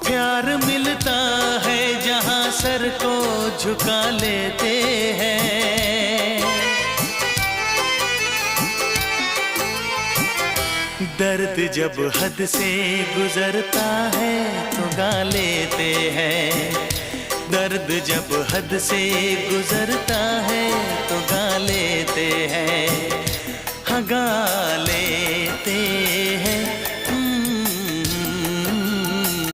प्यार मिलता है जहां सर को झुका लेते हैं। दर्द जब हद से गुजरता है तो गा लेते हैं। दर्द जब हद से गुजरता है तो गा लेते हैं। हाँ गा